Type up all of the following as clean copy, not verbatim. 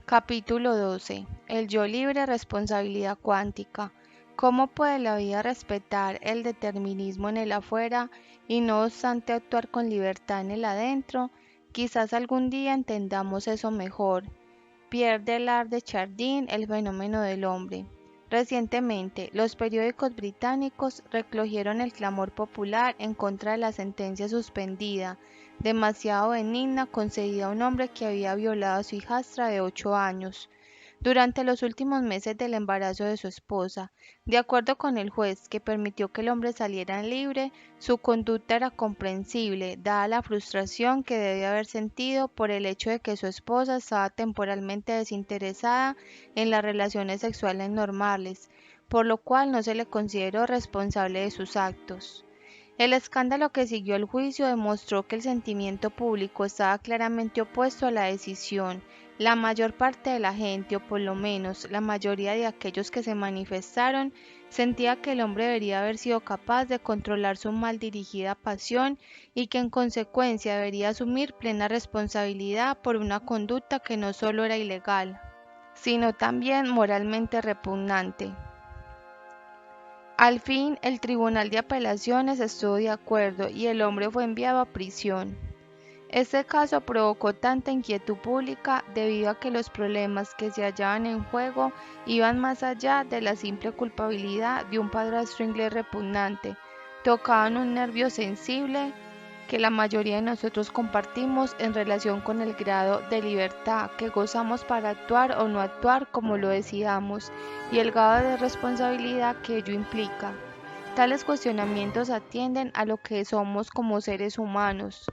Capítulo 12. El yo libre, responsabilidad cuántica. ¿Cómo puede la vida respetar el determinismo en el afuera y no obstante actuar con libertad en el adentro? Quizás algún día entendamos eso mejor. Pierre Delard de Chardin, El fenómeno del hombre. Recientemente, los periódicos británicos recogieron el clamor popular en contra de la sentencia suspendida, demasiado benigna, concedida a un hombre que había violado a su hijastra de 8 años durante los últimos meses del embarazo de su esposa. De acuerdo con el juez, que permitió que el hombre saliera libre, su conducta era comprensible, dada la frustración que debía haber sentido por el hecho de que su esposa estaba temporalmente desinteresada en las relaciones sexuales normales, por lo cual no se le consideró responsable de sus actos. El escándalo que siguió al juicio demostró que el sentimiento público estaba claramente opuesto a la decisión. La mayor parte de la gente, o por lo menos la mayoría de aquellos que se manifestaron, sentía que el hombre debería haber sido capaz de controlar su mal dirigida pasión y que en consecuencia debería asumir plena responsabilidad por una conducta que no solo era ilegal, sino también moralmente repugnante. Al fin, el Tribunal de Apelaciones estuvo de acuerdo y el hombre fue enviado a prisión. Este caso provocó tanta inquietud pública debido a que los problemas que se hallaban en juego iban más allá de la simple culpabilidad de un padrastro inglés repugnante, tocaban un nervio sensible que la mayoría de nosotros compartimos en relación con el grado de libertad que gozamos para actuar o no actuar como lo decidamos y el grado de responsabilidad que ello implica. Tales cuestionamientos atienden a lo que somos como seres humanos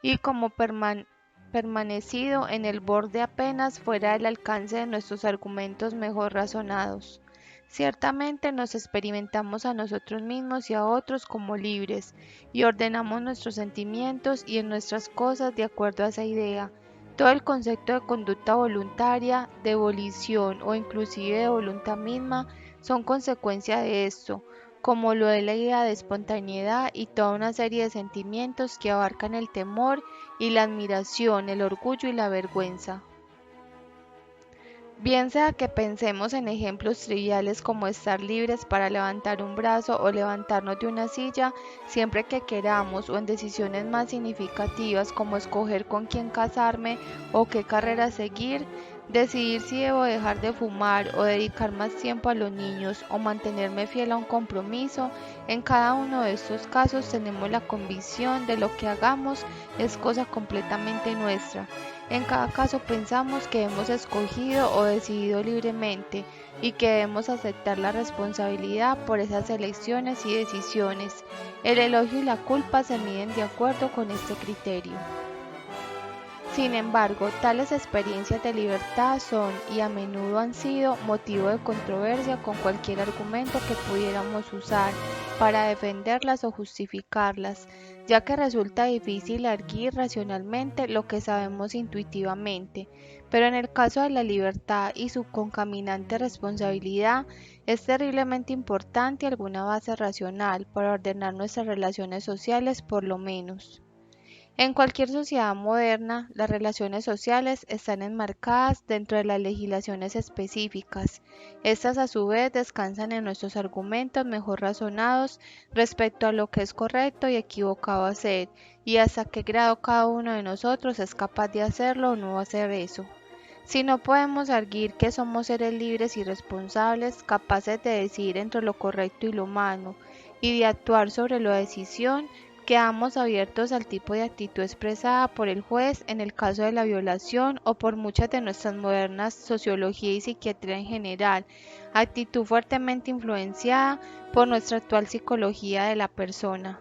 y como permanecido en el borde apenas fuera del alcance de nuestros argumentos mejor razonados. Ciertamente nos experimentamos a nosotros mismos y a otros como libres, y ordenamos nuestros sentimientos y en nuestras cosas de acuerdo a esa idea. Todo el concepto de conducta voluntaria, de volición o inclusive de voluntad misma son consecuencia de esto, como lo es la idea de espontaneidad y toda una serie de sentimientos que abarcan el temor y la admiración, el orgullo y la vergüenza. Bien sea que pensemos en ejemplos triviales como estar libres para levantar un brazo o levantarnos de una silla siempre que queramos, o en decisiones más significativas como escoger con quién casarme o qué carrera seguir, decidir si debo dejar de fumar o dedicar más tiempo a los niños o mantenerme fiel a un compromiso, en cada uno de estos casos tenemos la convicción de lo que hagamos es cosa completamente nuestra. En cada caso pensamos que hemos escogido o decidido libremente y que debemos aceptar la responsabilidad por esas elecciones y decisiones. El elogio y la culpa se miden de acuerdo con este criterio. Sin embargo, tales experiencias de libertad son, y a menudo han sido, motivo de controversia con cualquier argumento que pudiéramos usar para defenderlas o justificarlas, ya que resulta difícil arguir racionalmente lo que sabemos intuitivamente. Pero en el caso de la libertad y su concaminante responsabilidad, es terriblemente importante alguna base racional para ordenar nuestras relaciones sociales por lo menos. En cualquier sociedad moderna, las relaciones sociales están enmarcadas dentro de las legislaciones específicas. Estas a su vez descansan en nuestros argumentos mejor razonados respecto a lo que es correcto y equivocado hacer, y hasta qué grado cada uno de nosotros es capaz de hacerlo o no hacer eso. Si no podemos arguir que somos seres libres y responsables, capaces de decidir entre lo correcto y lo humano, y de actuar sobre la decisión, quedamos abiertos al tipo de actitud expresada por el juez en el caso de la violación o por muchas de nuestras modernas sociología y psiquiatría en general, actitud fuertemente influenciada por nuestra actual psicología de la persona.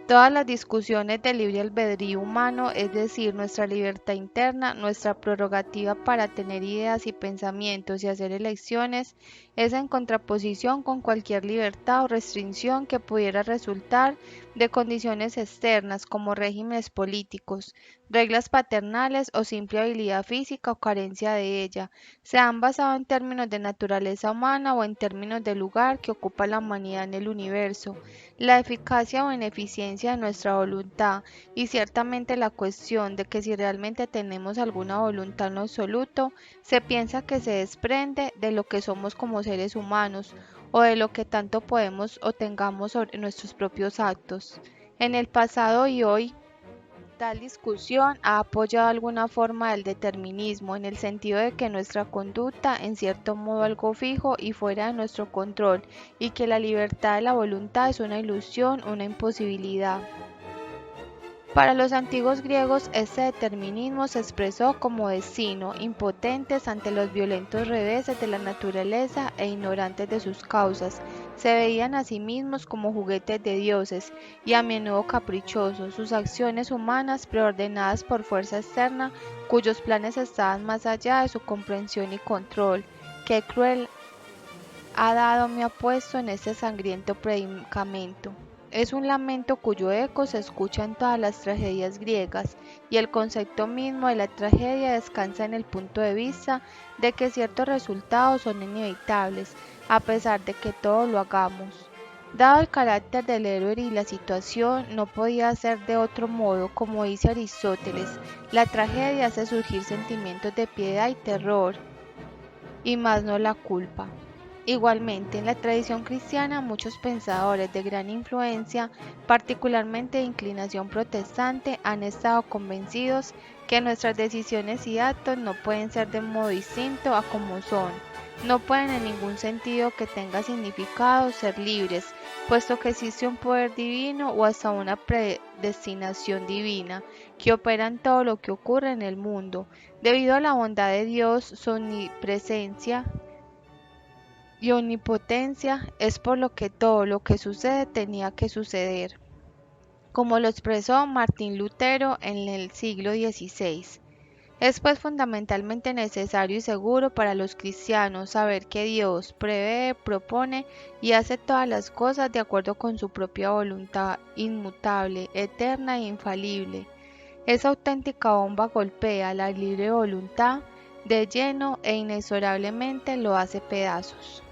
Todas las discusiones del libre albedrío humano, es decir, nuestra libertad interna, nuestra prerrogativa para tener ideas y pensamientos y hacer elecciones, es en contraposición con cualquier libertad o restricción que pudiera resultar de condiciones externas como regímenes políticos, reglas paternales o simple habilidad física o carencia de ella. Se han basado en términos de naturaleza humana o en términos del lugar que ocupa la humanidad en el universo, la eficacia o ineficiencia de nuestra voluntad y ciertamente la cuestión de que si realmente tenemos alguna voluntad en lo absoluto, se piensa que se desprende de lo que somos como seres humanos o de lo que tanto podemos o tengamos sobre nuestros propios actos. En el pasado y hoy, tal discusión ha apoyado alguna forma del determinismo en el sentido de que nuestra conducta en cierto modo algo fijo y fuera de nuestro control y que la libertad de la voluntad es una ilusión, una imposibilidad. Para los antiguos griegos, este determinismo se expresó como destino, impotentes ante los violentos reveses de la naturaleza e ignorantes de sus causas. Se veían a sí mismos como juguetes de dioses y a menudo caprichosos, sus acciones humanas preordenadas por fuerza externa, cuyos planes estaban más allá de su comprensión y control. Qué cruel ha dado me ha puesto en este sangriento predicamento. Es un lamento cuyo eco se escucha en todas las tragedias griegas, y el concepto mismo de la tragedia descansa en el punto de vista de que ciertos resultados son inevitables, a pesar de que todo lo hagamos. Dado el carácter del héroe y la situación, no podía ser de otro modo, como dice Aristóteles, la tragedia hace surgir sentimientos de piedad y terror, y más no la culpa. Igualmente, en la tradición cristiana, muchos pensadores de gran influencia, particularmente de inclinación protestante, han estado convencidos que nuestras decisiones y actos no pueden ser de modo distinto a como son. No pueden en ningún sentido que tenga significado ser libres, puesto que existe un poder divino o hasta una predestinación divina que opera en todo lo que ocurre en el mundo. Debido a la bondad de Dios, su omnipresencia y omnipotencia, es por lo que todo lo que sucede tenía que suceder, como lo expresó Martín Lutero en el siglo XVI. Es pues fundamentalmente necesario y seguro para los cristianos saber que Dios prevé, propone y hace todas las cosas de acuerdo con su propia voluntad inmutable, eterna e infalible. Esa auténtica bomba golpea la libre voluntad de lleno e inexorablemente lo hace pedazos.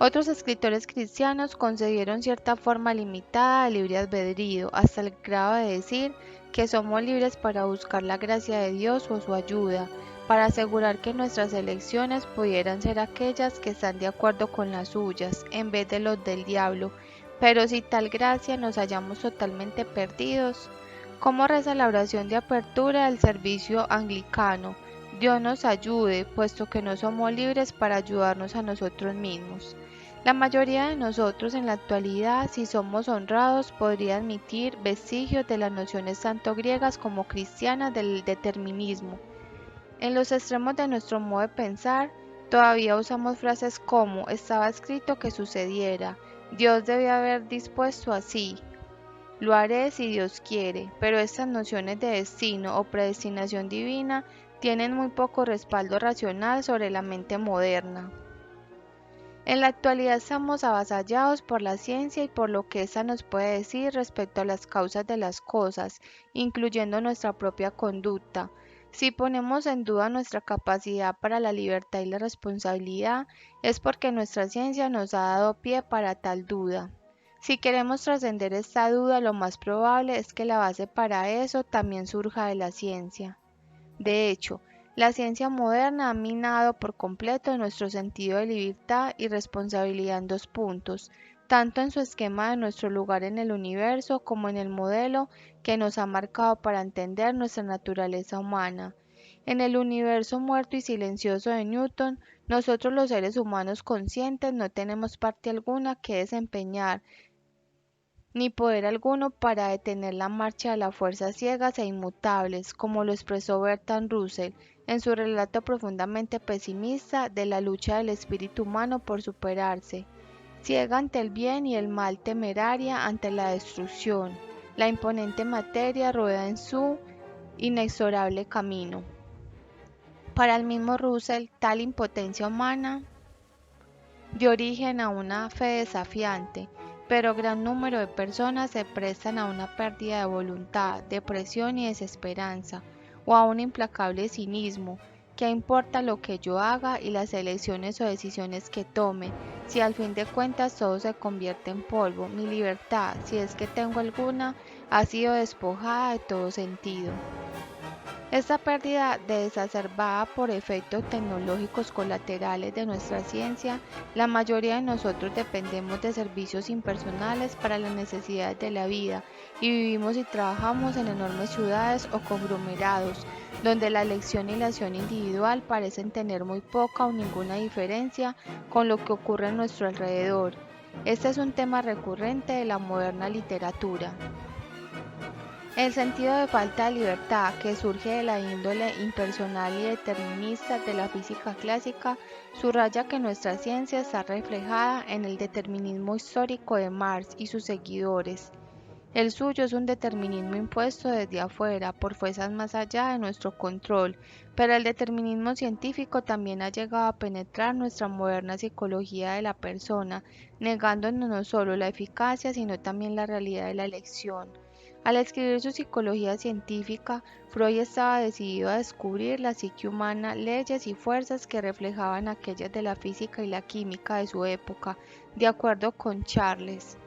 Otros escritores cristianos concedieron cierta forma limitada al libre albedrío, hasta el grado de decir que somos libres para buscar la gracia de Dios o su ayuda, para asegurar que nuestras elecciones pudieran ser aquellas que están de acuerdo con las suyas, en vez de los del diablo. Pero si tal gracia nos hallamos totalmente perdidos, ¿cómo reza la oración de apertura del servicio anglicano? Dios nos ayude, puesto que no somos libres para ayudarnos a nosotros mismos. La mayoría de nosotros en la actualidad, si somos honrados, podría admitir vestigios de las nociones tanto griegas como cristianas del determinismo. En los extremos de nuestro modo de pensar, todavía usamos frases como estaba escrito que sucediera, Dios debe haber dispuesto así, lo haré si Dios quiere, pero estas nociones de destino o predestinación divina tienen muy poco respaldo racional sobre la mente moderna. En la actualidad estamos avasallados por la ciencia y por lo que ésta nos puede decir respecto a las causas de las cosas, incluyendo nuestra propia conducta. Si ponemos en duda nuestra capacidad para la libertad y la responsabilidad, es porque nuestra ciencia nos ha dado pie para tal duda. Si queremos trascender esta duda, lo más probable es que la base para eso también surja de la ciencia. De hecho, la ciencia moderna ha minado por completo nuestro sentido de libertad y responsabilidad en dos puntos, tanto en su esquema de nuestro lugar en el universo como en el modelo que nos ha marcado para entender nuestra naturaleza humana. En el universo muerto y silencioso de Newton, nosotros los seres humanos conscientes no tenemos parte alguna que desempeñar, ni poder alguno para detener la marcha de las fuerzas ciegas e inmutables, como lo expresó Bertrand Russell en su relato profundamente pesimista de la lucha del espíritu humano por superarse, ciega ante el bien y el mal, temeraria ante la destrucción. La imponente materia rueda en su inexorable camino. Para el mismo Russell, tal impotencia humana dio origen a una fe desafiante, pero gran número de personas se prestan a una pérdida de voluntad, depresión y desesperanza, o a un implacable cinismo. ¿Qué importa lo que yo haga y las elecciones o decisiones que tome, si al fin de cuentas todo se convierte en polvo? Mi libertad, si es que tengo alguna, ha sido despojada de todo sentido. Esta pérdida exacerbada por efectos tecnológicos colaterales de nuestra ciencia, la mayoría de nosotros dependemos de servicios impersonales para las necesidades de la vida y vivimos y trabajamos en enormes ciudades o conglomerados, donde la elección y la acción individual parecen tener muy poca o ninguna diferencia con lo que ocurre a nuestro alrededor. Este es un tema recurrente de la moderna literatura. El sentido de falta de libertad que surge de la índole impersonal y determinista de la física clásica subraya que nuestra ciencia está reflejada en el determinismo histórico de Marx y sus seguidores. El suyo es un determinismo impuesto desde afuera por fuerzas más allá de nuestro control, pero el determinismo científico también ha llegado a penetrar nuestra moderna psicología de la persona, negándonos no solo la eficacia, sino también la realidad de la elección. Al escribir su psicología científica, Freud estaba decidido a descubrir la psique humana, leyes y fuerzas que reflejaban aquellas de la física y la química de su época, de acuerdo con Charles.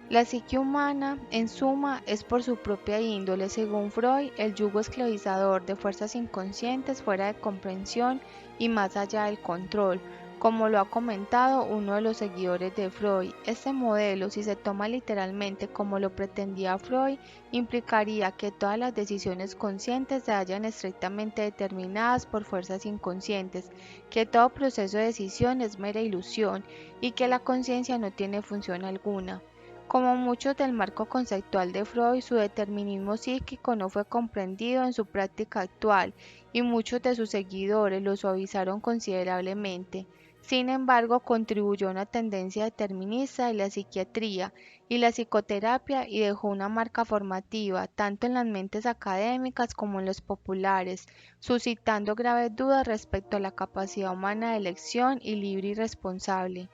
La psique humana, en suma, es por su propia índole, según Freud, el yugo esclavizador de fuerzas inconscientes fuera de comprensión y más allá del control, como lo ha comentado uno de los seguidores de Freud. Este modelo, si se toma literalmente como lo pretendía Freud, implicaría que todas las decisiones conscientes se hallan estrictamente determinadas por fuerzas inconscientes, que todo proceso de decisión es mera ilusión y que la conciencia no tiene función alguna. Como muchos del marco conceptual de Freud, su determinismo psíquico no fue comprendido en su práctica actual y muchos de sus seguidores lo suavizaron considerablemente. Sin embargo, contribuyó a una tendencia determinista de la psiquiatría y la psicoterapia y dejó una marca formativa tanto en las mentes académicas como en los populares, suscitando graves dudas respecto a la capacidad humana de elección y libre y responsable.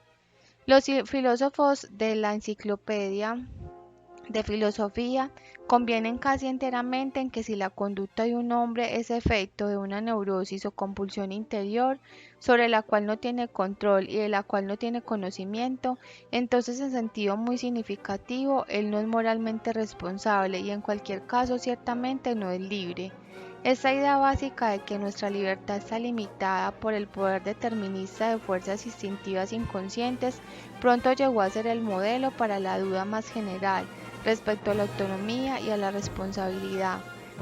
Los filósofos de la Enciclopedia de Filosofía convienen casi enteramente en que si la conducta de un hombre es efecto de una neurosis o compulsión interior sobre la cual no tiene control y de la cual no tiene conocimiento, entonces en sentido muy significativo él no es moralmente responsable y en cualquier caso ciertamente no es libre. Esta idea básica de que nuestra libertad está limitada por el poder determinista de fuerzas instintivas inconscientes pronto llegó a ser el modelo para la duda más general respecto a la autonomía y a la responsabilidad.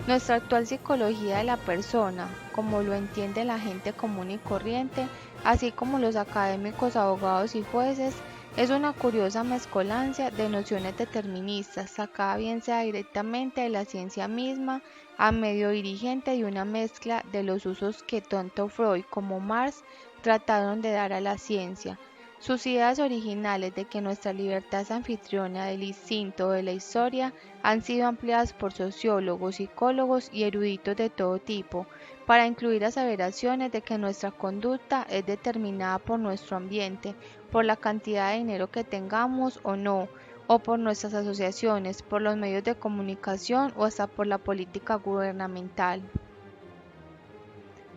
Nuestra actual psicología de la persona, como lo entiende la gente común y corriente, así como los académicos, abogados y jueces, es una curiosa mezcolancia de nociones deterministas, sacada bien sea directamente de la ciencia misma, a medio dirigente de una mezcla de los usos que tanto Freud como Marx trataron de dar a la ciencia. Sus ideas originales de que nuestra libertad es anfitriona del instinto o de la historia han sido ampliadas por sociólogos, psicólogos y eruditos de todo tipo, para incluir aseveraciones de que nuestra conducta es determinada por nuestro ambiente, por la cantidad de dinero que tengamos o no, o por nuestras asociaciones, por los medios de comunicación o hasta por la política gubernamental.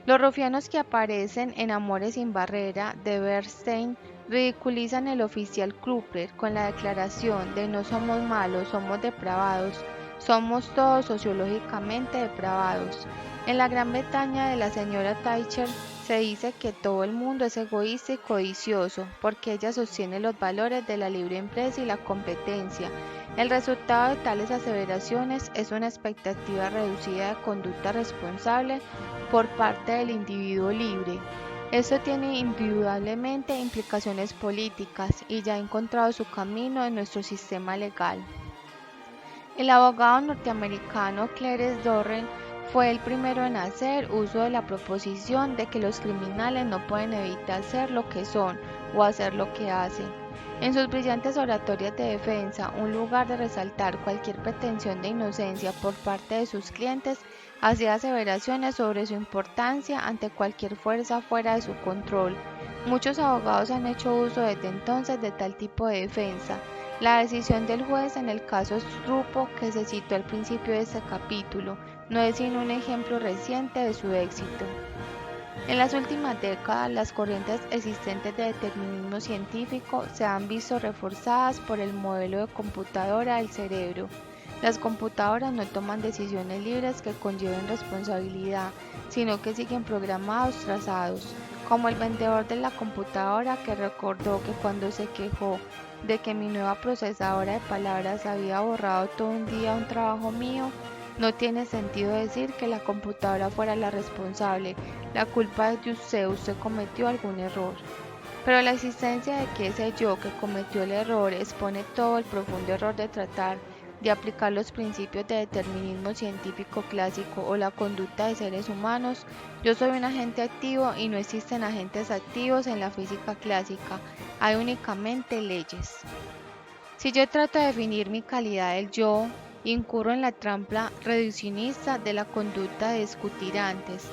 Los rufianos que aparecen en Amores sin barrera de Bernstein ridiculizan el oficial Cooper con la declaración de no somos malos, somos depravados, somos todos sociológicamente depravados. En la Gran Bretaña de la señora Thatcher se dice que todo el mundo es egoísta y codicioso porque ella sostiene los valores de la libre empresa y la competencia. El resultado de tales aseveraciones es una expectativa reducida de conducta responsable por parte del individuo libre. Esto tiene indudablemente implicaciones políticas y ya ha encontrado su camino en nuestro sistema legal. El abogado norteamericano Clarence Dorren fue el primero en hacer uso de la proposición de que los criminales no pueden evitar ser lo que son o hacer lo que hacen. En sus brillantes oratorias de defensa, en lugar de resaltar cualquier pretensión de inocencia por parte de sus clientes, hacía aseveraciones sobre su importancia ante cualquier fuerza fuera de su control. Muchos abogados han hecho uso desde entonces de tal tipo de defensa. La decisión del juez en el caso Strupo, que se citó al principio de este capítulo, no es sino un ejemplo reciente de su éxito. En las últimas décadas, las corrientes existentes de determinismo científico se han visto reforzadas por el modelo de computadora del cerebro. Las computadoras no toman decisiones libres que conlleven responsabilidad, sino que siguen programados trazados, como el vendedor de la computadora que recordó que cuando se quejó de que mi nueva procesadora de palabras había borrado todo un día un trabajo mío. No tiene sentido decir que la computadora fuera la responsable, la culpa es de usted cometió algún error. Pero la existencia de que ese yo que cometió el error expone todo el profundo error de tratar de aplicar los principios de determinismo científico clásico o la conducta de seres humanos. Yo soy un agente activo y no existen agentes activos en la física clásica, hay únicamente leyes. Si yo trato de definir mi calidad del yo, incurro en la trampa reduccionista de la conducta de discutir antes.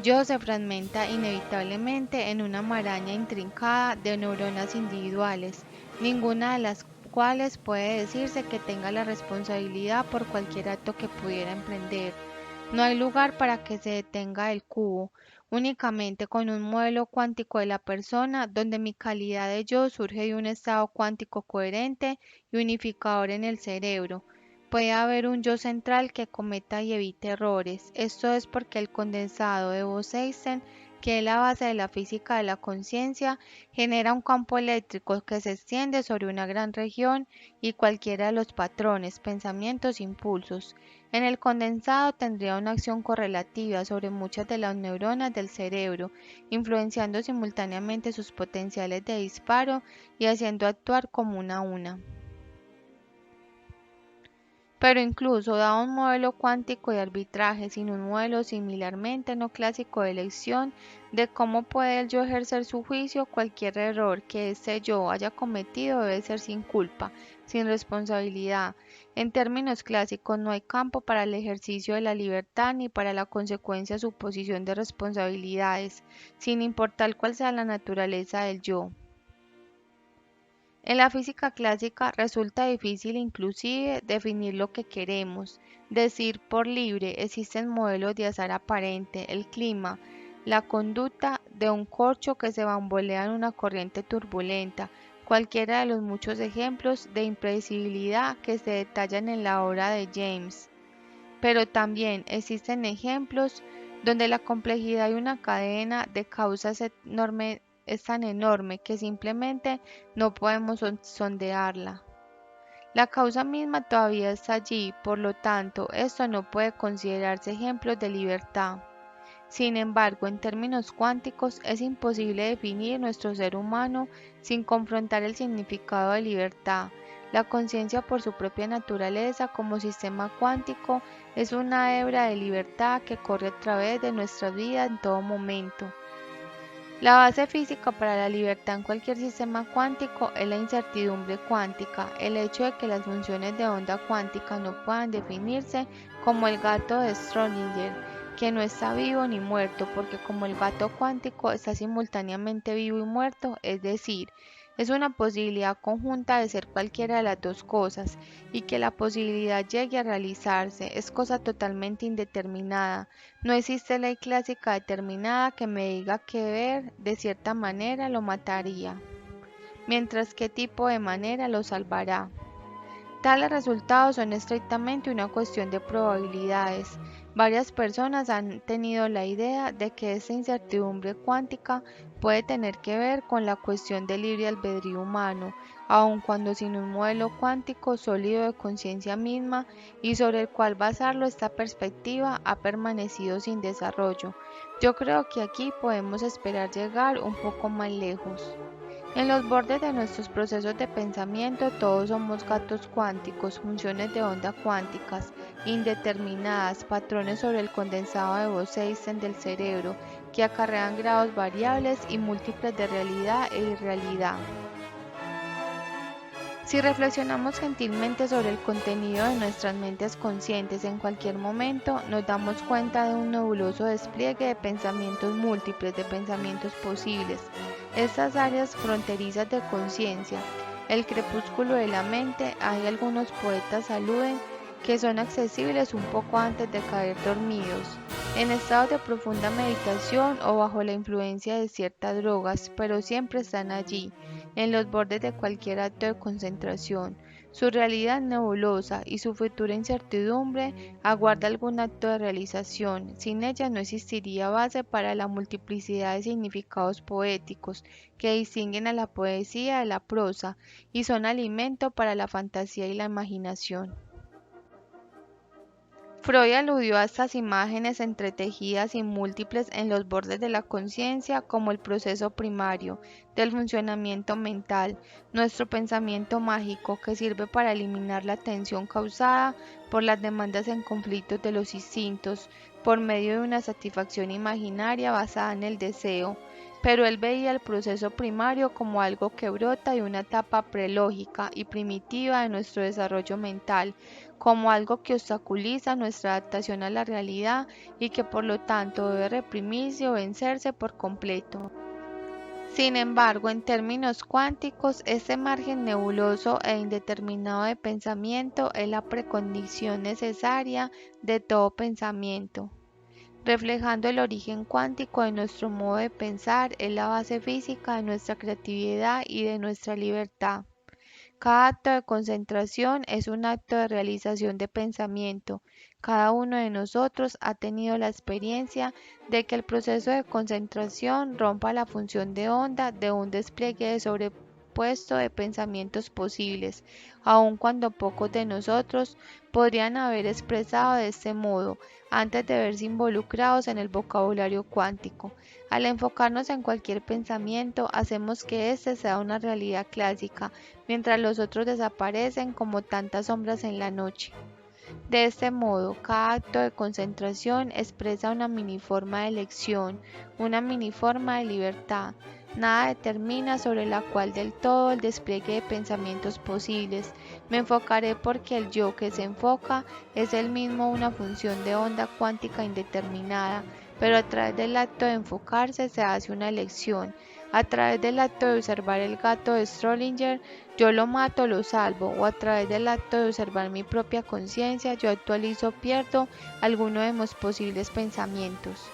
Yo se fragmenta inevitablemente en una maraña intrincada de neuronas individuales, ninguna de las cuales puede decirse que tenga la responsabilidad por cualquier acto que pudiera emprender. No hay lugar para que se detenga el cubo, únicamente con un modelo cuántico de la persona, donde mi calidad de yo surge de un estado cuántico coherente y unificador en el cerebro. Puede haber un yo central que cometa y evite errores. Esto es porque el condensado de Bose-Einstein, que es la base de la física de la conciencia, genera un campo eléctrico que se extiende sobre una gran región y cualquiera de los patrones, pensamientos, impulsos. En el condensado tendría una acción correlativa sobre muchas de las neuronas del cerebro, influenciando simultáneamente sus potenciales de disparo y haciendo actuar como una a una. Pero incluso dado un modelo cuántico de arbitraje sin un modelo similarmente no clásico de elección de cómo puede el yo ejercer su juicio, cualquier error que este yo haya cometido debe ser sin culpa, sin responsabilidad. En términos clásicos no hay campo para el ejercicio de la libertad ni para la consecuencia suposición de responsabilidades, sin importar cuál sea la naturaleza del yo. En la física clásica resulta difícil inclusive definir lo que queremos, decir por libre, existen modelos de azar aparente, el clima, la conducta de un corcho que se bambolea en una corriente turbulenta, cualquiera de los muchos ejemplos de impredecibilidad que se detallan en la obra de James. Pero también existen ejemplos donde la complejidad de una cadena de causas es tan enorme que simplemente no podemos sondearla. La causa misma todavía está allí, por lo tanto, esto no puede considerarse ejemplo de libertad. Sin embargo, en términos cuánticos, es imposible definir nuestro ser humano sin confrontar el significado de libertad. La conciencia por su propia naturaleza como sistema cuántico es una hebra de libertad que corre a través de nuestra vida en todo momento. La base física para la libertad en cualquier sistema cuántico es la incertidumbre cuántica, el hecho de que las funciones de onda cuántica no puedan definirse como el gato de Schrödinger, que no está vivo ni muerto, porque como el gato cuántico está simultáneamente vivo y muerto, es decir, es una posibilidad conjunta de ser cualquiera de las dos cosas, y que la posibilidad llegue a realizarse es cosa totalmente indeterminada. No existe ley clásica determinada que me diga que ver de cierta manera lo mataría, mientras qué tipo de manera lo salvará. Tales resultados son estrictamente una cuestión de probabilidades. Varias personas han tenido la idea de que esta incertidumbre cuántica puede tener que ver con la cuestión del libre albedrío humano, aun cuando sin un modelo cuántico sólido de conciencia misma y sobre el cual basarlo esta perspectiva ha permanecido sin desarrollo. Yo creo que aquí podemos esperar llegar un poco más lejos. En los bordes de nuestros procesos de pensamiento todos somos gatos cuánticos, funciones de onda cuánticas, indeterminadas, patrones sobre el condensado de Bose-Einstein del cerebro, que acarrean grados variables y múltiples de realidad e irrealidad. Si reflexionamos gentilmente sobre el contenido de nuestras mentes conscientes en cualquier momento, nos damos cuenta de un nebuloso despliegue de pensamientos múltiples, de pensamientos posibles. Estas áreas fronterizas de conciencia, el crepúsculo de la mente, hay algunos poetas aluden que son accesibles un poco antes de caer dormidos, en estados de profunda meditación o bajo la influencia de ciertas drogas, pero siempre están allí en los bordes de cualquier acto de concentración. Su realidad nebulosa y su futura incertidumbre aguarda algún acto de realización. Sin ella no existiría base para la multiplicidad de significados poéticos que distinguen a la poesía de la prosa y son alimento para la fantasía y la imaginación. Freud aludió a estas imágenes entretejidas y múltiples en los bordes de la conciencia como el proceso primario del funcionamiento mental, nuestro pensamiento mágico que sirve para eliminar la tensión causada por las demandas en conflictos de los instintos por medio de una satisfacción imaginaria basada en el deseo. Pero él veía el proceso primario como algo que brota de una etapa prelógica y primitiva de nuestro desarrollo mental, como algo que obstaculiza nuestra adaptación a la realidad y que por lo tanto debe reprimirse o vencerse por completo. Sin embargo, en términos cuánticos, este margen nebuloso e indeterminado de pensamiento es la precondición necesaria de todo pensamiento. Reflejando el origen cuántico de nuestro modo de pensar, es la base física de nuestra creatividad y de nuestra libertad. Cada acto de concentración es un acto de realización de pensamiento. Cada uno de nosotros ha tenido la experiencia de que el proceso de concentración rompa la función de onda de un despliegue de sobrepuesto de pensamientos posibles, aun cuando pocos de nosotros podrían haber expresado de este modo antes de verse involucrados en el vocabulario cuántico. Al enfocarnos en cualquier pensamiento, hacemos que éste sea una realidad clásica, mientras los otros desaparecen como tantas sombras en la noche. De este modo, cada acto de concentración expresa una miniforma de elección, una miniforma de libertad. Nada determina sobre la cual del todo el despliegue de pensamientos posibles. Me enfocaré porque el yo que se enfoca es el mismo una función de onda cuántica indeterminada, pero a través del acto de enfocarse se hace una elección. A través del acto de observar el gato de Schrödinger, yo lo mato, lo salvo, o a través del acto de observar mi propia conciencia, yo actualizo o pierdo alguno de mis posibles pensamientos.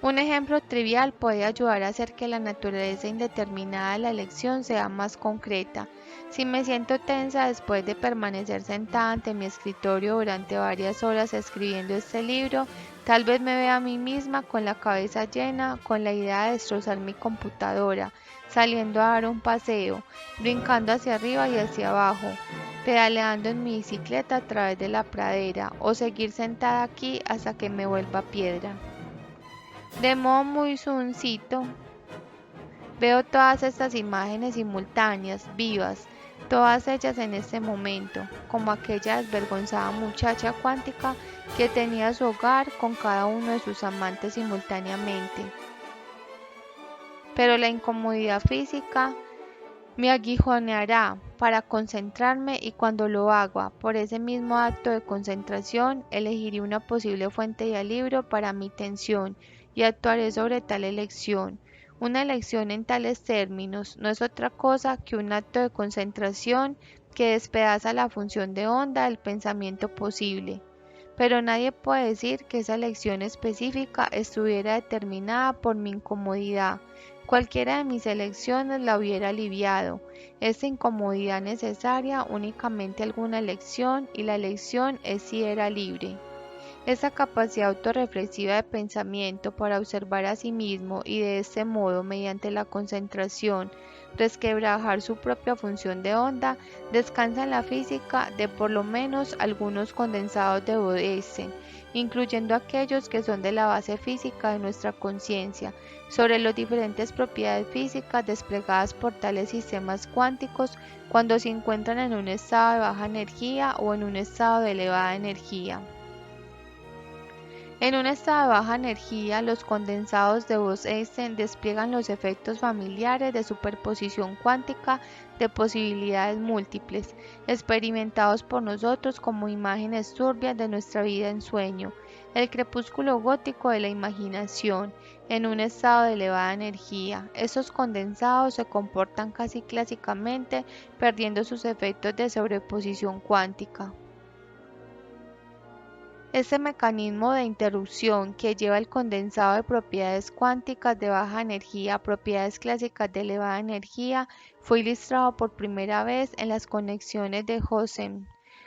Un ejemplo trivial puede ayudar a hacer que la naturaleza indeterminada de la elección sea más concreta. Si me siento tensa después de permanecer sentada ante mi escritorio durante varias horas escribiendo este libro, tal vez me vea a mí misma con la cabeza llena, con la idea de destrozar mi computadora, saliendo a dar un paseo, brincando hacia arriba y hacia abajo, pedaleando en mi bicicleta a través de la pradera, o seguir sentada aquí hasta que me vuelva piedra. De modo muy sucintito, veo todas estas imágenes simultáneas, vivas, todas ellas en este momento, como aquella desvergonzada muchacha cuántica que tenía su hogar con cada uno de sus amantes simultáneamente. Pero la incomodidad física me aguijoneará para concentrarme y cuando lo haga, por ese mismo acto de concentración, elegiré una posible fuente de alivio para mi tensión y actuaré sobre tal elección. Una elección en tales términos no es otra cosa que un acto de concentración que despedaza la función de onda del pensamiento posible. Pero nadie puede decir que esa elección específica estuviera determinada por mi incomodidad. Cualquiera de mis elecciones la hubiera aliviado. Esta incomodidad necesaria únicamente alguna elección y la elección es si era libre. Esa capacidad autorreflexiva de pensamiento para observar a sí mismo y de este modo, mediante la concentración, resquebrajar su propia función de onda, descansa en la física de por lo menos algunos condensados de Bodesten, incluyendo aquellos que son de la base física de nuestra conciencia, sobre las diferentes propiedades físicas desplegadas por tales sistemas cuánticos cuando se encuentran en un estado de baja energía o en un estado de elevada energía. En un estado de baja energía, los condensados de Bose-Einstein despliegan los efectos familiares de superposición cuántica de posibilidades múltiples, experimentados por nosotros como imágenes turbias de nuestra vida en sueño, el crepúsculo gótico de la imaginación. En un estado de elevada energía, estos condensados se comportan casi clásicamente, perdiendo sus efectos de sobreposición cuántica. Este mecanismo de interrupción que lleva el condensado de propiedades cuánticas de baja energía a propiedades clásicas de elevada energía fue ilustrado por primera vez en las conexiones de Rosen,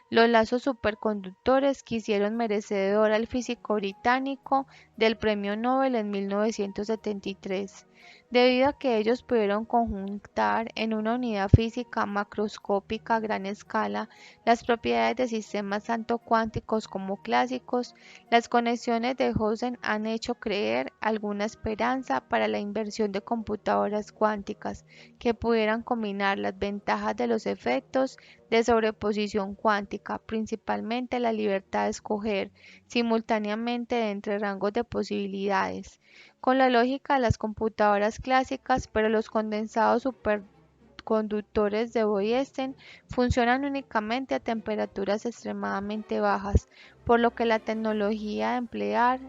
los lazos superconductores que hicieron merecedor al físico británico del Premio Nobel en 1973, debido a que ellos pudieron conjuntar en una unidad física macroscópica a gran escala las propiedades de sistemas tanto cuánticos como clásicos. Las conexiones de Rosen han hecho creer alguna esperanza para la invención de computadoras cuánticas que pudieran combinar las ventajas de los efectos de sobreposición cuántica, principalmente la libertad de escoger simultáneamente entre rangos de posibilidades, con la lógica de las computadoras clásicas, pero los condensados superconductores de Bose-Einstein funcionan únicamente a temperaturas extremadamente bajas, por lo que la tecnología de emplear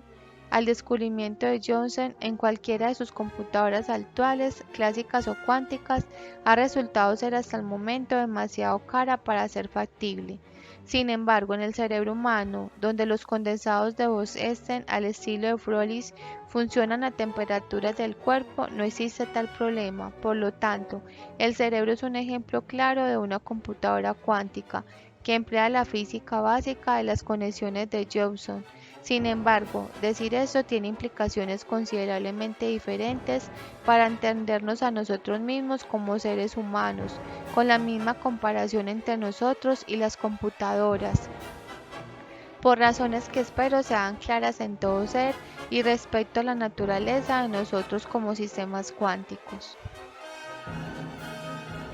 al descubrimiento de Johnson en cualquiera de sus computadoras actuales, clásicas o cuánticas, ha resultado ser hasta el momento demasiado cara para ser factible. Sin embargo, en el cerebro humano, donde los condensados de Bose-Einstein al estilo de Froelich funcionan a temperaturas del cuerpo, no existe tal problema. Por lo tanto, el cerebro es un ejemplo claro de una computadora cuántica que emplea la física básica de las conexiones de Johnson. Sin embargo, decir esto tiene implicaciones considerablemente diferentes para entendernos a nosotros mismos como seres humanos, con la misma comparación entre nosotros y las computadoras, por razones que espero sean claras en todo ser y respecto a la naturaleza de nosotros como sistemas cuánticos.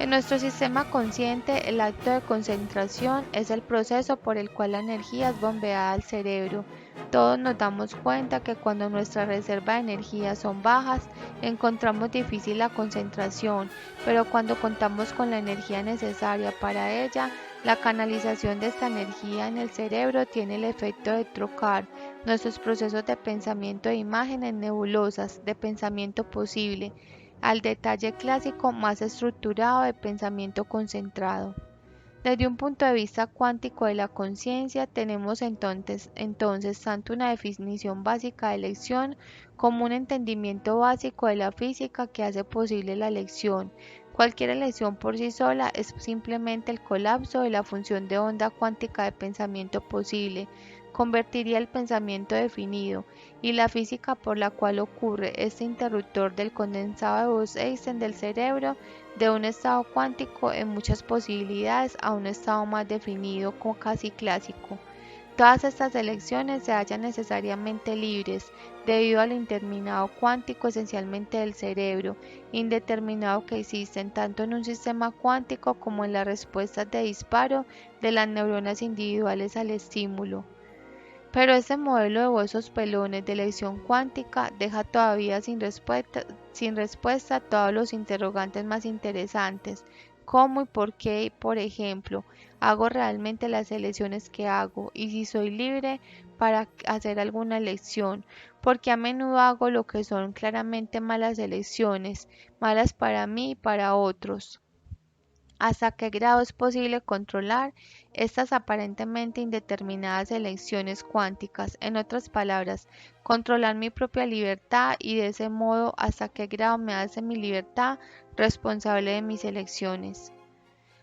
En nuestro sistema consciente, el acto de concentración es el proceso por el cual la energía es bombeada al cerebro. Todos nos damos cuenta que cuando nuestras reservas de energía son bajas, encontramos difícil la concentración, pero cuando contamos con la energía necesaria para ella, la canalización de esta energía en el cerebro tiene el efecto de trocar nuestros procesos de pensamiento e imágenes nebulosas de pensamiento posible al detalle clásico más estructurado de pensamiento concentrado. Desde un punto de vista cuántico de la conciencia, tenemos entonces tanto una definición básica de elección como un entendimiento básico de la física que hace posible la elección. Cualquier elección por sí sola es simplemente el colapso de la función de onda cuántica de pensamiento posible, convertiría el pensamiento definido, y la física por la cual ocurre este interruptor del condensado de Bose-Einstein del cerebro de un estado cuántico en muchas posibilidades a un estado más definido como casi clásico. Todas estas elecciones se hallan necesariamente libres, debido al indeterminado cuántico esencialmente del cerebro, indeterminado que existen tanto en un sistema cuántico como en las respuestas de disparo de las neuronas individuales al estímulo. Pero este modelo de huesos pelones de elección cuántica deja todavía sin respuesta todos los interrogantes más interesantes. ¿Cómo y por qué, por ejemplo, hago realmente las elecciones que hago? Y si soy libre para hacer alguna elección, porque a menudo hago lo que son claramente malas elecciones, malas para mí y para otros. ¿Hasta qué grado es posible controlar estas aparentemente indeterminadas elecciones cuánticas? En otras palabras, controlar mi propia libertad y de ese modo hasta qué grado me hace mi libertad responsable de mis elecciones.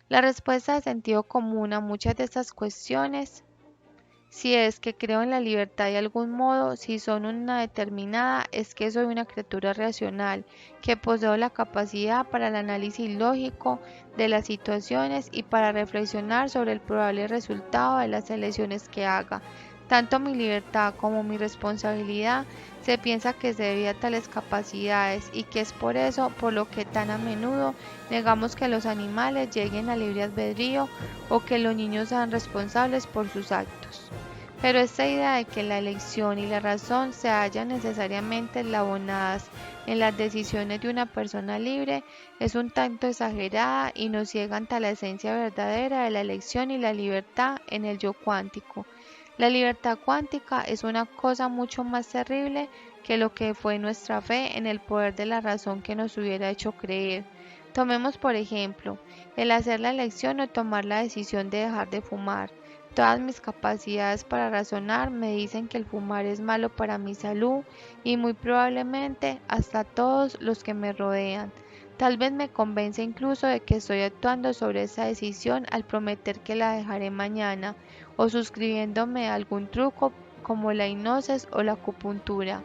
La respuesta de sentido común a muchas de estas cuestiones, si es que creo en la libertad de algún modo, si son una determinada, es que soy una criatura racional, que poseo la capacidad para el análisis lógico de las situaciones y para reflexionar sobre el probable resultado de las elecciones que haga. Tanto mi libertad como mi responsabilidad se piensa que se debe a tales capacidades y que es por eso por lo que tan a menudo negamos que los animales lleguen a libre albedrío o que los niños sean responsables por sus actos. Pero esta idea de que la elección y la razón se hallan necesariamente eslabonadas en las decisiones de una persona libre es un tanto exagerada y nos ciega ante la esencia verdadera de la elección y la libertad en el yo cuántico. La libertad cuántica es una cosa mucho más terrible que lo que fue nuestra fe en el poder de la razón que nos hubiera hecho creer. Tomemos por ejemplo el hacer la elección o tomar la decisión de dejar de fumar. Todas mis capacidades para razonar me dicen que el fumar es malo para mi salud y muy probablemente hasta todos los que me rodean. Tal vez me convence incluso de que estoy actuando sobre esa decisión al prometer que la dejaré mañana o suscribiéndome a algún truco como la hipnosis o la acupuntura.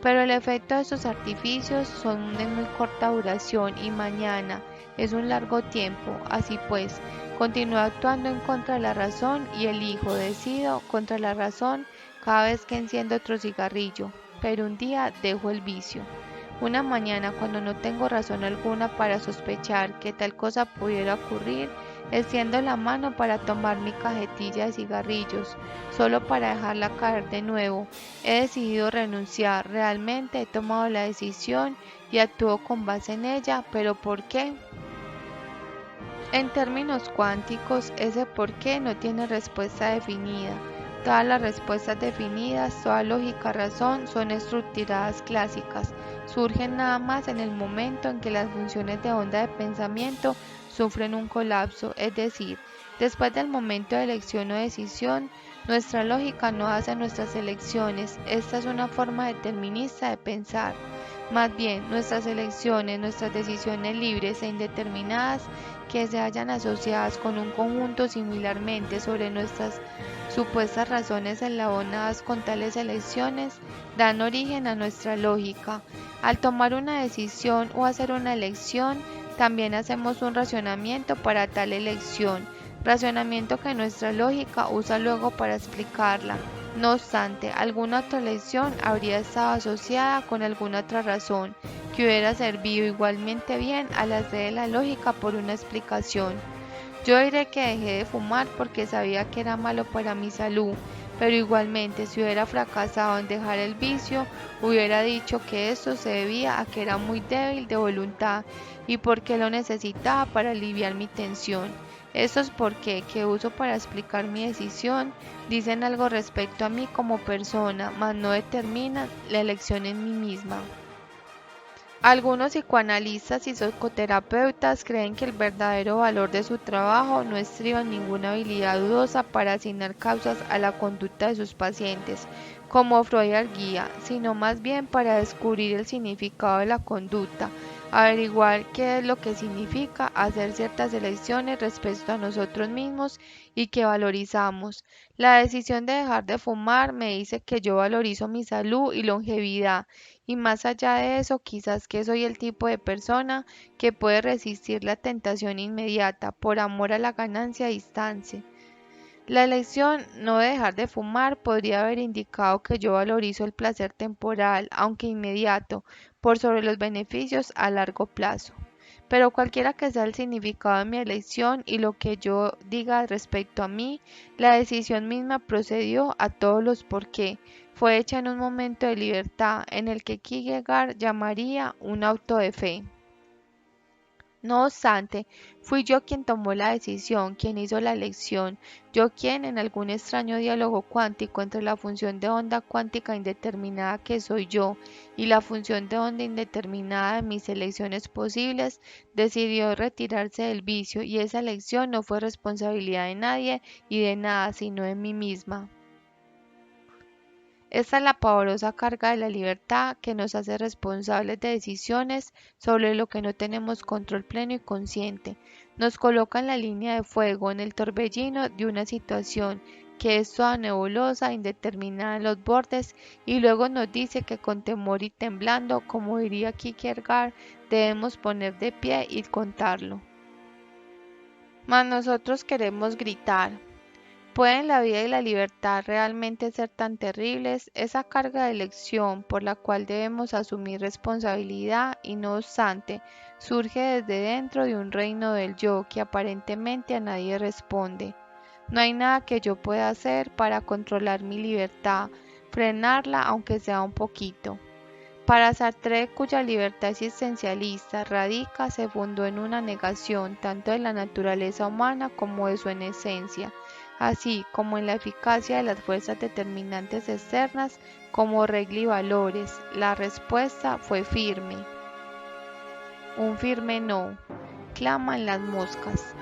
Pero el efecto de estos artificios son de muy corta duración y mañana es un largo tiempo. Así pues, continúo actuando en contra de la razón y elijo, decido contra la razón cada vez que enciendo otro cigarrillo. Pero un día dejo el vicio. Una mañana, cuando no tengo razón alguna para sospechar que tal cosa pudiera ocurrir, extiendo la mano para tomar mi cajetilla de cigarrillos, solo para dejarla caer de nuevo. He decidido renunciar, realmente he tomado la decisión y actúo con base en ella, pero ¿por qué? En términos cuánticos, ese por qué no tiene respuesta definida. Todas las respuestas definidas, toda lógica razón son estructuradas clásicas, surgen nada más en el momento en que las funciones de onda de pensamiento sufren un colapso, es decir, después del momento de elección o decisión, nuestra lógica no hace nuestras elecciones, esta es una forma determinista de pensar. Más bien, nuestras elecciones, nuestras decisiones libres e indeterminadas que se hallan asociadas con un conjunto similarmente sobre nuestras supuestas razones enlabonadas con tales elecciones, dan origen a nuestra lógica. Al tomar una decisión o hacer una elección, también hacemos un racionamiento para tal elección, racionamiento que nuestra lógica usa luego para explicarla. No obstante, alguna otra elección habría estado asociada con alguna otra razón que hubiera servido igualmente bien a las de la lógica por una explicación. Yo diré que dejé de fumar porque sabía que era malo para mi salud, pero igualmente si hubiera fracasado en dejar el vicio, hubiera dicho que esto se debía a que era muy débil de voluntad y porque lo necesitaba para aliviar mi tensión. Estos por qué que uso para explicar mi decisión dicen algo respecto a mí como persona, mas no determinan la elección en mí misma. Algunos psicoanalistas y psicoterapeutas creen que el verdadero valor de su trabajo no estriba en ninguna habilidad dudosa para asignar causas a la conducta de sus pacientes, como Freud arguía, sino más bien para descubrir el significado de la conducta, averiguar qué es lo que significa hacer ciertas elecciones respecto a nosotros mismos y que valorizamos. La decisión de dejar de fumar me dice que yo valorizo mi salud y longevidad y más allá de eso, quizás que soy el tipo de persona que puede resistir la tentación inmediata por amor a la ganancia a distancia. La elección no de dejar de fumar podría haber indicado que yo valorizo el placer temporal, aunque inmediato, por sobre los beneficios a largo plazo. Pero cualquiera que sea el significado de mi elección y lo que yo diga respecto a mí, la decisión misma procedió a todos los por qué. Fue hecha en un momento de libertad en el que Kierkegaard llamaría un auto de fe. No obstante, fui yo quien tomó la decisión, quien hizo la elección, yo quien, en algún extraño diálogo cuántico entre la función de onda cuántica indeterminada que soy yo y la función de onda indeterminada de mis elecciones posibles, decidió retirarse del vicio y esa elección no fue responsabilidad de nadie y de nada sino de mí misma. Esta es la pavorosa carga de la libertad que nos hace responsables de decisiones sobre lo que no tenemos control pleno y consciente. Nos coloca en la línea de fuego, en el torbellino de una situación que es toda nebulosa, indeterminada en los bordes, y luego nos dice que con temor y temblando, como diría Kierkegaard, debemos poner de pie y contarlo. Mas nosotros queremos gritar. ¿Pueden la vida y la libertad realmente ser tan terribles? Esa carga de elección por la cual debemos asumir responsabilidad y no obstante, surge desde dentro de un reino del yo que aparentemente a nadie responde. No hay nada que yo pueda hacer para controlar mi libertad, frenarla aunque sea un poquito. Para Sartre, cuya libertad existencialista radica, se fundó en una negación tanto de la naturaleza humana como de su esencia, así como en la eficacia de las fuerzas determinantes externas como regla y valores. La respuesta fue firme. Un firme no, claman las moscas.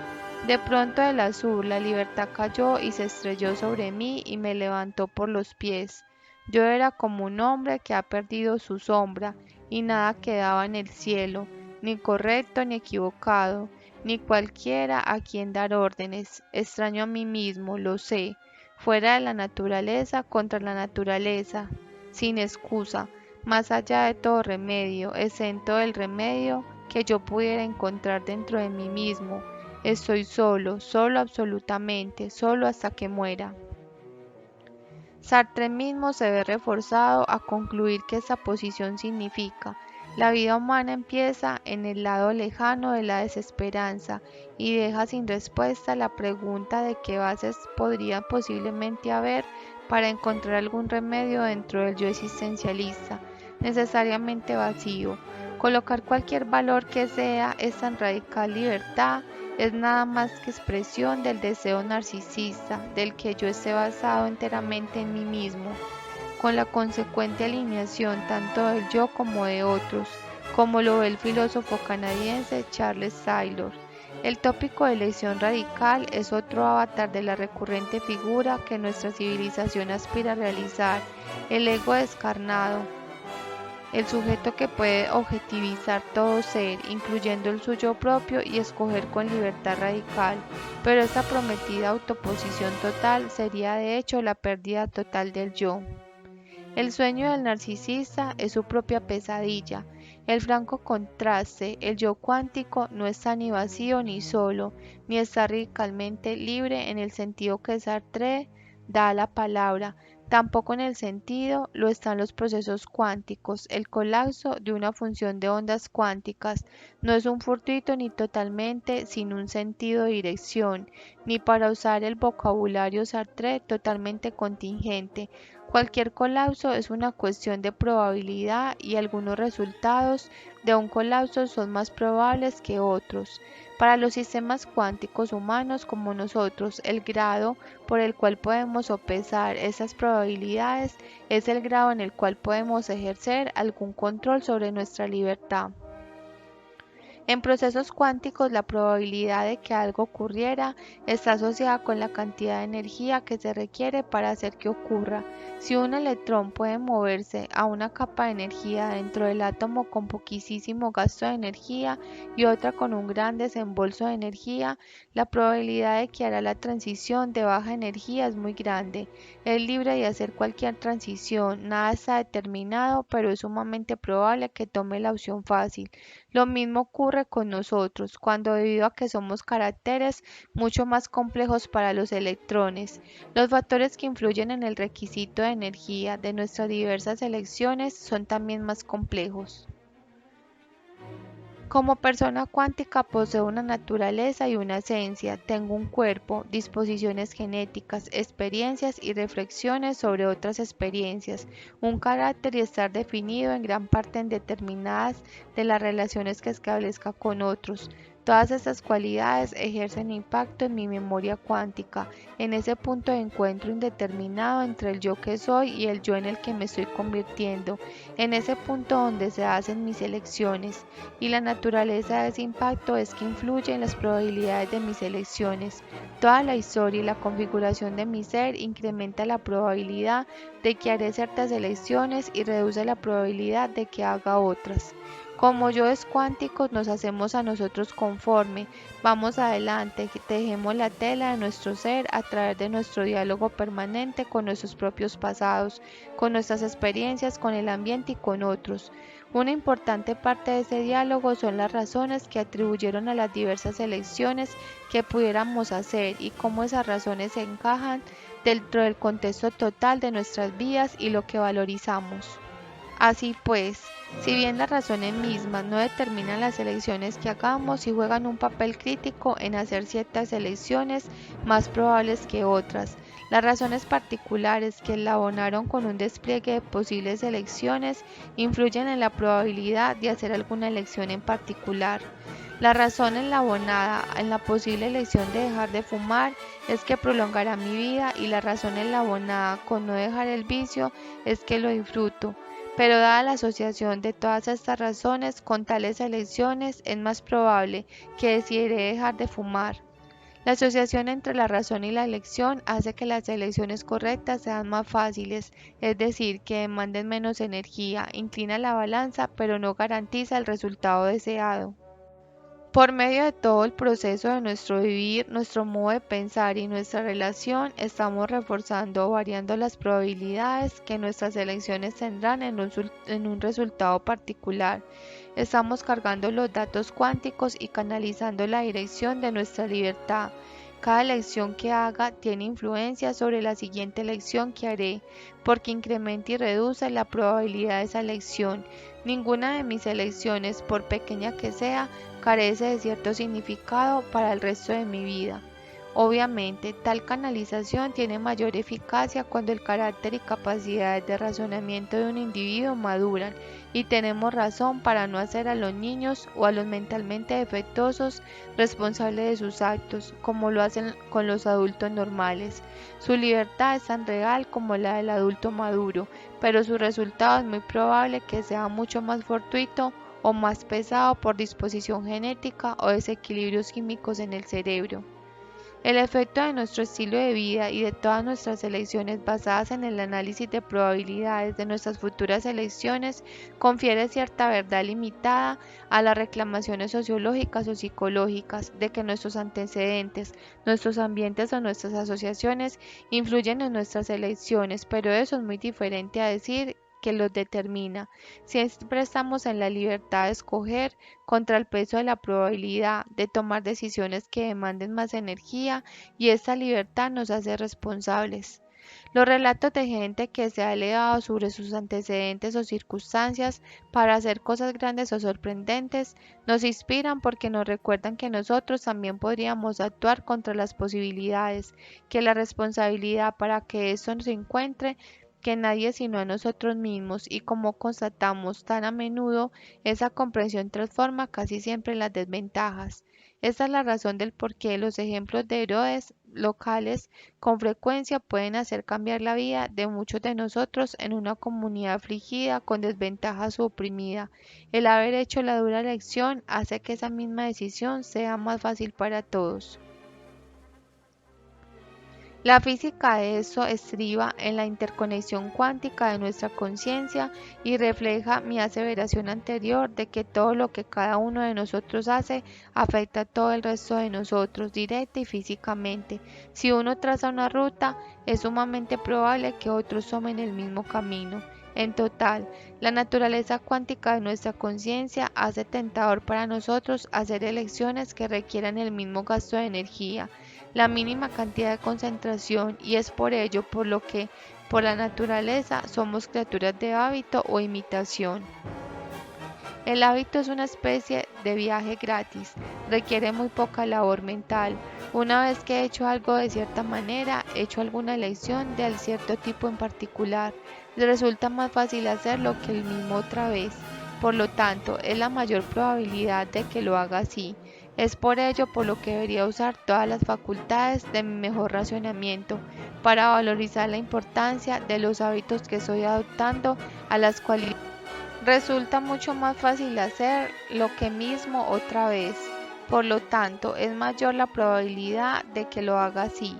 De pronto del azul la libertad cayó y se estrelló sobre mí y me levantó por los pies. Yo era como un hombre que ha perdido su sombra y nada quedaba en el cielo, ni correcto ni equivocado, ni cualquiera a quien dar órdenes. Extraño a mí mismo, lo sé, fuera de la naturaleza, contra la naturaleza, sin excusa, más allá de todo remedio, exento del remedio que yo pudiera encontrar dentro de mí mismo. Estoy solo, solo absolutamente, solo hasta que muera. Sartre mismo se ve reforzado a concluir que esta posición significa: la vida humana empieza en el lado lejano de la desesperanza y deja sin respuesta la pregunta de qué bases podría posiblemente haber para encontrar algún remedio dentro del yo existencialista, necesariamente vacío. Colocar cualquier valor que sea esta tan radical libertad es nada más que expresión del deseo narcisista, del que yo esté basado enteramente en mí mismo, con la consecuente alineación tanto del yo como de otros, como lo ve el filósofo canadiense Charles Taylor. El tópico de elección radical es otro avatar de la recurrente figura que nuestra civilización aspira a realizar, el ego descarnado, el sujeto que puede objetivizar todo ser, incluyendo el suyo propio, y escoger con libertad radical, pero esta prometida autoposición total sería de hecho la pérdida total del yo. El sueño del narcisista es su propia pesadilla, el franco contraste. El yo cuántico no está ni vacío ni solo, ni está radicalmente libre en el sentido que Sartre da a la palabra. Tampoco en el sentido lo están los procesos cuánticos. El colapso de una función de ondas cuánticas no es un fortuito ni totalmente sin un sentido de dirección, ni, para usar el vocabulario Sartre, totalmente contingente. Cualquier colapso es una cuestión de probabilidad y algunos resultados de un colapso son más probables que otros. Para los sistemas cuánticos humanos como nosotros, el grado por el cual podemos sopesar esas probabilidades es el grado en el cual podemos ejercer algún control sobre nuestra libertad. En procesos cuánticos, la probabilidad de que algo ocurriera está asociada con la cantidad de energía que se requiere para hacer que ocurra. Si un electrón puede moverse a una capa de energía dentro del átomo con poquísimo gasto de energía y otra con un gran desembolso de energía, la probabilidad de que hará la transición de baja energía es muy grande. Es libre de hacer cualquier transición, nada está determinado, pero es sumamente probable que tome la opción fácil. Lo mismo ocurre con nosotros, cuando debido a que somos caracteres mucho más complejos para los electrones, los factores que influyen en el requisito de energía de nuestras diversas elecciones son también más complejos. Como persona cuántica poseo una naturaleza y una esencia, tengo un cuerpo, disposiciones genéticas, experiencias y reflexiones sobre otras experiencias, un carácter y estar definido en gran parte en determinadas de las relaciones que establezca con otros. Todas estas cualidades ejercen impacto en mi memoria cuántica, en ese punto de encuentro indeterminado entre el yo que soy y el yo en el que me estoy convirtiendo, en ese punto donde se hacen mis elecciones. Y la naturaleza de ese impacto es que influye en las probabilidades de mis elecciones. Toda la historia y la configuración de mi ser incrementa la probabilidad de que haré ciertas elecciones y reduce la probabilidad de que haga otras. Como yo es cuántico, nos hacemos a nosotros conforme, vamos adelante, tejemos la tela de nuestro ser a través de nuestro diálogo permanente con nuestros propios pasados, con nuestras experiencias, con el ambiente y con otros. Una importante parte de ese diálogo son las razones que atribuyeron a las diversas elecciones que pudiéramos hacer y cómo esas razones se encajan dentro del contexto total de nuestras vidas y lo que valorizamos. Así pues, si bien las razones mismas no determinan las elecciones que hagamos, sí juegan un papel crítico en hacer ciertas elecciones más probables que otras. Las razones particulares que abonaron con un despliegue de posibles elecciones influyen en la probabilidad de hacer alguna elección en particular. La razón en la abonada en la posible elección de dejar de fumar es que prolongará mi vida, y la razón en la abonada con no dejar el vicio es que lo disfruto. Pero dada la asociación de todas estas razones con tales elecciones, es más probable que decidiré dejar de fumar. La asociación entre la razón y la elección hace que las elecciones correctas sean más fáciles, es decir, que demanden menos energía, inclina la balanza, pero no garantiza el resultado deseado. Por medio de todo el proceso de nuestro vivir, nuestro modo de pensar y nuestra relación, estamos reforzando o variando las probabilidades que nuestras elecciones tendrán en un resultado particular. Estamos cargando los datos cuánticos y canalizando la dirección de nuestra libertad. Cada elección que haga tiene influencia sobre la siguiente elección que haré, porque incrementa y reduce la probabilidad de esa elección. Ninguna de mis elecciones, por pequeña que sea, carece de cierto significado para el resto de mi vida. Obviamente, tal canalización tiene mayor eficacia cuando el carácter y capacidades de razonamiento de un individuo maduran y tenemos razón para no hacer a los niños o a los mentalmente defectuosos responsables de sus actos, como lo hacen con los adultos normales. Su libertad es tan real como la del adulto maduro, pero su resultado es muy probable que sea mucho más fortuito o más pesado por disposición genética o desequilibrios químicos en el cerebro. El efecto de nuestro estilo de vida y de todas nuestras elecciones basadas en el análisis de probabilidades de nuestras futuras elecciones confiere cierta verdad limitada a las reclamaciones sociológicas o psicológicas de que nuestros antecedentes, nuestros ambientes o nuestras asociaciones influyen en nuestras elecciones, pero eso es muy diferente a decir que los determina. Siempre estamos en la libertad de escoger contra el peso de la probabilidad de tomar decisiones que demanden más energía, y esta libertad nos hace responsables. Los relatos de gente que se ha elevado sobre sus antecedentes o circunstancias para hacer cosas grandes o sorprendentes nos inspiran porque nos recuerdan que nosotros también podríamos actuar contra las posibilidades, que la responsabilidad para que esto se encuentre que nadie sino a nosotros mismos, y como constatamos tan a menudo, esa comprensión transforma casi siempre las desventajas. Esta es la razón del por qué los ejemplos de héroes locales con frecuencia pueden hacer cambiar la vida de muchos de nosotros en una comunidad afligida con desventajas o oprimida. El haber hecho la dura elección hace que esa misma decisión sea más fácil para todos. La física de eso estriba en la interconexión cuántica de nuestra conciencia y refleja mi aseveración anterior de que todo lo que cada uno de nosotros hace afecta a todo el resto de nosotros, directa y físicamente. Si uno traza una ruta, es sumamente probable que otros tomen el mismo camino. En total, la naturaleza cuántica de nuestra conciencia hace tentador para nosotros hacer elecciones que requieran el mismo gasto de energía, la mínima cantidad de concentración, y es por ello por lo que, por la naturaleza, somos criaturas de hábito o imitación. El hábito es una especie de viaje gratis, requiere muy poca labor mental. Una vez que he hecho algo de cierta manera, he hecho alguna elección de cierto tipo en particular, le resulta más fácil hacerlo que el mismo otra vez. Por lo tanto, es la mayor probabilidad de que lo haga así. Es por ello por lo que debería usar todas las facultades de mi mejor racionamiento para valorizar la importancia de los hábitos que estoy adoptando, a las cuales resulta mucho más fácil hacer lo que mismo otra vez. Por lo tanto, es mayor la probabilidad de que lo haga así.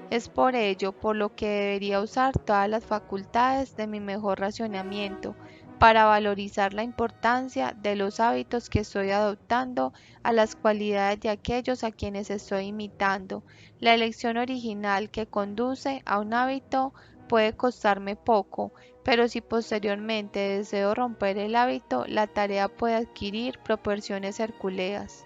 Es por ello por lo que debería usar todas las facultades de mi mejor racionamiento para valorizar la importancia de los hábitos que estoy adoptando, a las cualidades de aquellos a quienes estoy imitando. La elección original que conduce a un hábito puede costarme poco, pero si posteriormente deseo romper el hábito, la tarea puede adquirir proporciones hercúleas.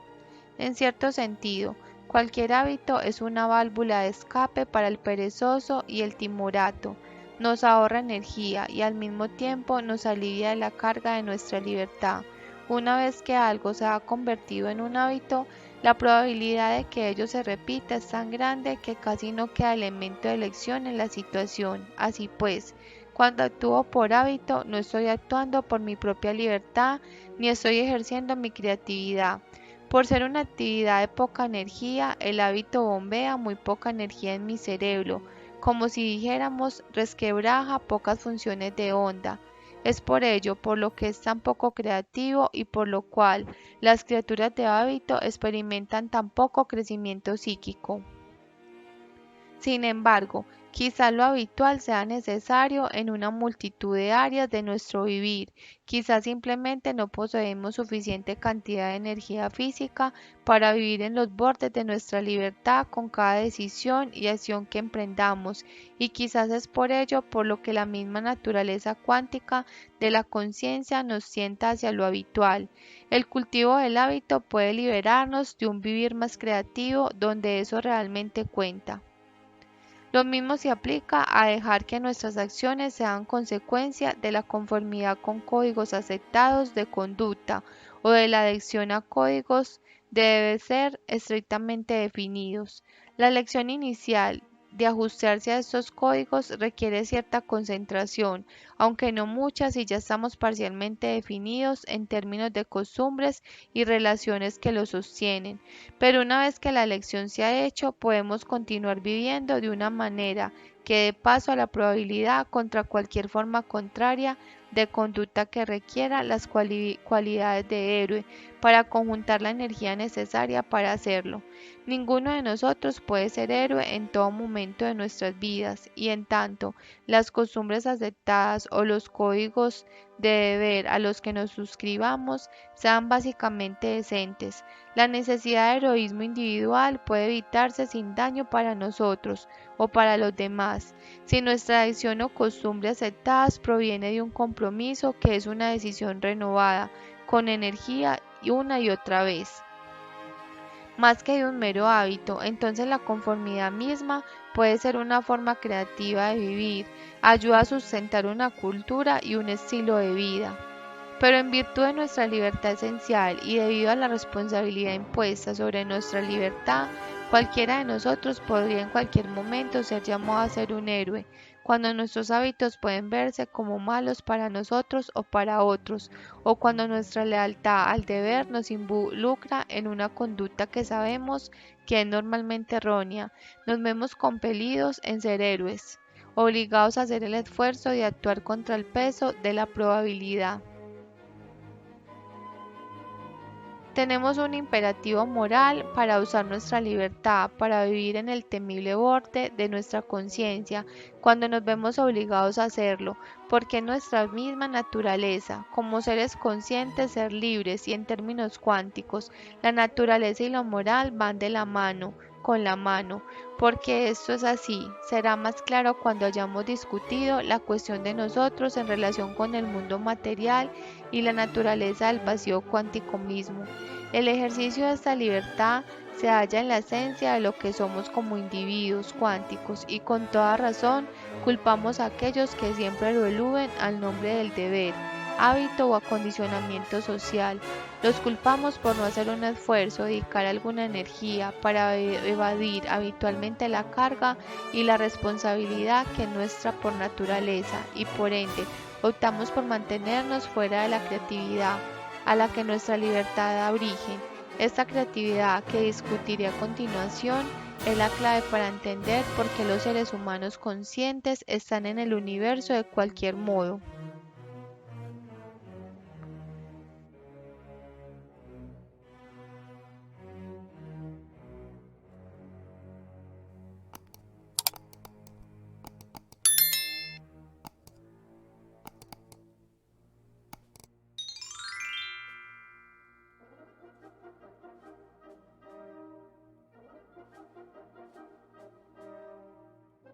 En cierto sentido, cualquier hábito es una válvula de escape para el perezoso y el timorato. nos ahorra energía y al mismo tiempo nos alivia de la carga de nuestra libertad. Una vez que algo se ha convertido en un hábito, la probabilidad de que ello se repita es tan grande que casi no queda elemento de elección en la situación. Así pues, cuando actúo por hábito, no estoy actuando por mi propia libertad ni estoy ejerciendo mi creatividad. Por ser una actividad de poca energía, el hábito bombea muy poca energía en mi cerebro, como si dijéramos resquebraja pocas funciones de onda. Es por ello por lo que es tan poco creativo y por lo cual las criaturas de hábito experimentan tan poco crecimiento psíquico. Sin embargo, quizá lo habitual sea necesario en una multitud de áreas de nuestro vivir. Quizá simplemente no poseemos suficiente cantidad de energía física para vivir en los bordes de nuestra libertad con cada decisión y acción que emprendamos, y quizás es por ello por lo que la misma naturaleza cuántica de la conciencia nos tienta hacia lo habitual. El cultivo del hábito puede liberarnos de un vivir más creativo donde eso realmente cuenta. Lo mismo se aplica a dejar que nuestras acciones sean consecuencia de la conformidad con códigos aceptados de conducta o de la adhesión a códigos debe ser estrictamente definidos. La lección inicial de ajustarse a estos códigos requiere cierta concentración, aunque no mucha si ya estamos parcialmente definidos en términos de costumbres y relaciones que los sostienen. Pero una vez que la elección se ha hecho, podemos continuar viviendo de una manera que dé paso a la probabilidad contra cualquier forma contraria de conducta que requiera las cualidades de héroe para conjuntar la energía necesaria para hacerlo. Ninguno de nosotros puede ser héroe en todo momento de nuestras vidas, y en tanto las costumbres aceptadas o los códigos de deber a los que nos suscribamos sean básicamente decentes, la necesidad de heroísmo individual puede evitarse sin daño para nosotros o para los demás, si nuestra adicción o costumbre aceptadas proviene de un compromiso que es una decisión renovada, con energía y una y otra vez. Más que de un mero hábito, entonces la conformidad misma puede ser una forma creativa de vivir, ayuda a sustentar una cultura y un estilo de vida. Pero en virtud de nuestra libertad esencial y debido a la responsabilidad impuesta sobre nuestra libertad, cualquiera de nosotros podría en cualquier momento ser llamado a ser un héroe, cuando nuestros hábitos pueden verse como malos para nosotros o para otros, o cuando nuestra lealtad al deber nos involucra en una conducta que sabemos que es normalmente errónea, nos vemos compelidos en ser héroes, obligados a hacer el esfuerzo de actuar contra el peso de la probabilidad. Tenemos un imperativo moral para usar nuestra libertad, para vivir en el temible borde de nuestra conciencia cuando nos vemos obligados a hacerlo, porque nuestra misma naturaleza, como seres conscientes, ser libres y en términos cuánticos, la naturaleza y la moral van de la mano, con la mano, porque esto es así, será más claro cuando hayamos discutido la cuestión de nosotros en relación con el mundo material y la naturaleza del vacío cuántico mismo. El ejercicio de esta libertad se halla en la esencia de lo que somos como individuos cuánticos y con toda razón culpamos a aquellos que siempre lo eluden al nombre del deber, hábito o acondicionamiento social. Los culpamos por no hacer un esfuerzo, dedicar alguna energía para evadir habitualmente la carga y la responsabilidad que es nuestra por naturaleza y por ende optamos por mantenernos fuera de la creatividad a la que nuestra libertad da origen. Esta creatividad que discutiré a continuación es la clave para entender por qué los seres humanos conscientes están en el universo de cualquier modo.